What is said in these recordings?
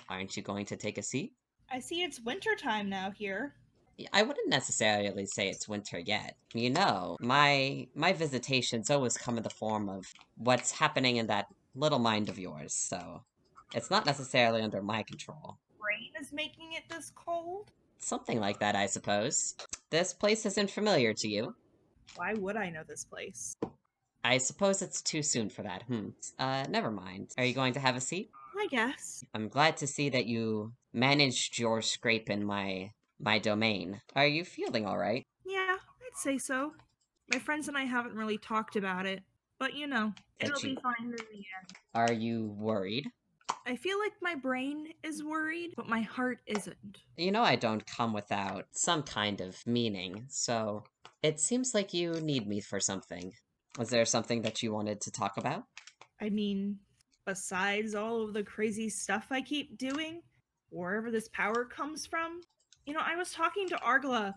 Aren't you going to take a seat? I see it's winter time now here. I wouldn't necessarily say it's winter yet. You know, my visitations always come in the form of what's happening in that little mind of yours, so it's not necessarily under my control. Rain is making it this cold? Something like that, I suppose. This place isn't familiar to you. Why would I know this place? I suppose it's too soon for that. Never mind. Are you going to have a seat? I guess. I'm glad to see that you managed your scrape in my domain. Are you feeling all right? Yeah, I'd say so. My friends and I haven't really talked about it, but it'll That be you fine in the end. are you worried? I feel like my brain is worried, but my heart isn't. You know I don't come without some kind of meaning, so it seems like you need me for something. Was there something that you wanted to talk about? I mean, besides all of the crazy stuff I keep doing, wherever this power comes from, I was talking to Argla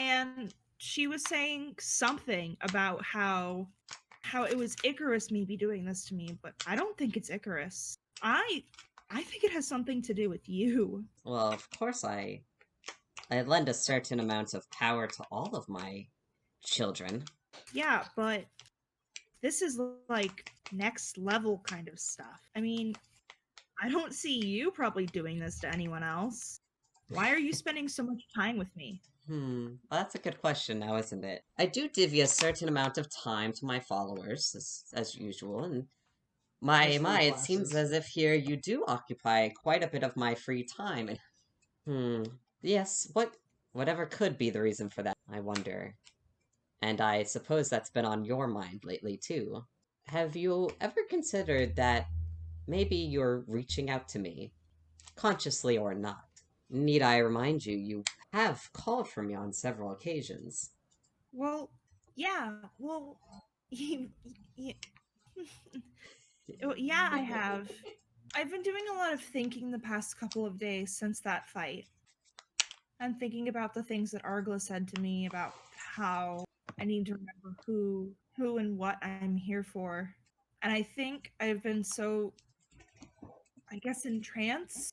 and she was saying something about how it was Icarus maybe doing this to me, but I don't think it's Icarus. I think it has something to do with you. Well, of course I lend a certain amount of power to all of my children. Yeah, but this is like next level kind of stuff. I mean, I don't see you probably doing this to anyone else. Why are you spending so much time with me? Well, that's a good question now, isn't it? I do give you a certain amount of time to my followers, as usual, and it seems as if here you do occupy quite a bit of my free time, and yes, whatever could be the reason for that, I wonder. And I suppose that's been on your mind lately, too. Have you ever considered that maybe you're reaching out to me, consciously or not? Need I remind you, you have called for me on several occasions. Well, yeah, well, you, yeah, I have. I've been doing a lot of thinking the past couple of days since that fight. And thinking about the things that Argla said to me about how I need to remember who and what I'm here for. And I think I've been so, I guess, entranced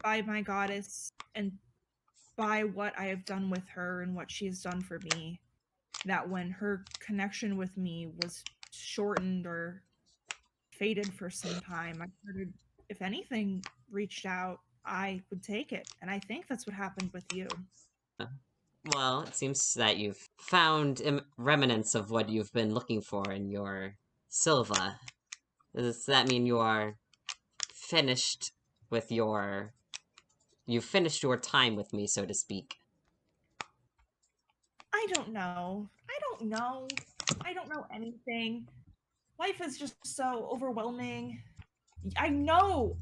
by my goddess and by what I have done with her and what she has done for me, that when her connection with me was shortened or faded for some time, I started, if anything, reached out, I would take it. And I think that's what happened with you. Well, it seems that you've found remnants of what you've been looking for in your Silva. Does that mean you are finished with your... You've finished your time with me, so to speak? I don't know. I don't know. I don't know anything. Life is just so overwhelming. I know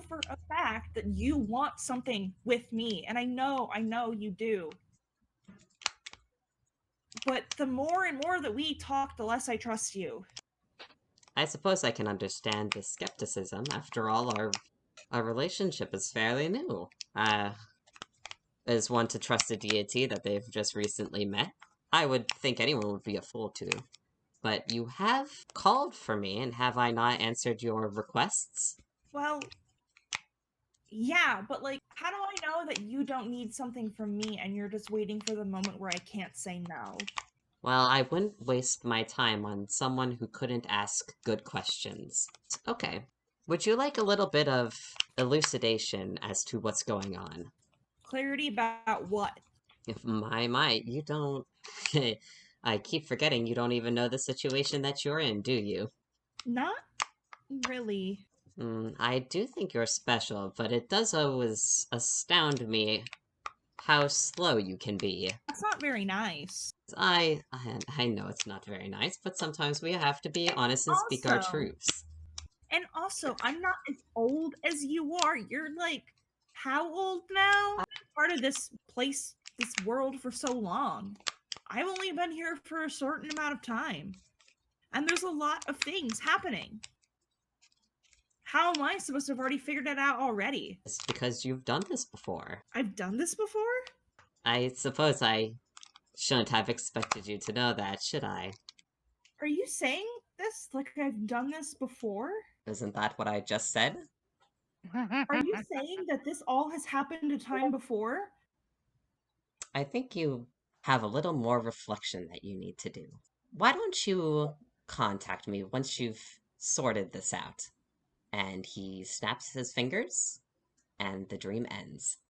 for a fact that you want something with me, and I know you do. But the more and more that we talk, the less I trust you. I suppose I can understand the skepticism. After all, our relationship is fairly new. As one to trust a deity that they've just recently met, I would think anyone would be a fool to. But you have called for me, and have I not answered your requests? Well, yeah, but like, how do I know that you don't need something from me and you're just waiting for the moment where I can't say no? Well, I wouldn't waste my time on someone who couldn't ask good questions. Okay. Would you like a little bit of elucidation as to what's going on? Clarity about what? If my, you don't... I keep forgetting you don't even know the situation that you're in, do you? Not really. I do think you're special, but it does always astound me how slow you can be. That's not very nice. I know it's not very nice, but sometimes we have to be And honest and speak our also, truths. I'm not as old as you are. You're like, how old now? I've been part of this place, this world for so long. I've only been here for a certain amount of time. And there's a lot of things happening. How am I supposed to have already figured it out already? It's because you've done this before. I've done this before? I suppose I shouldn't have expected you to know that, should I? Are you saying this like I've done this before? Isn't that what I just said? Are you saying that this all has happened a time before? I think you have a little more reflection that you need to do. Why don't you contact me once you've sorted this out? And he snaps his fingers, and the dream ends.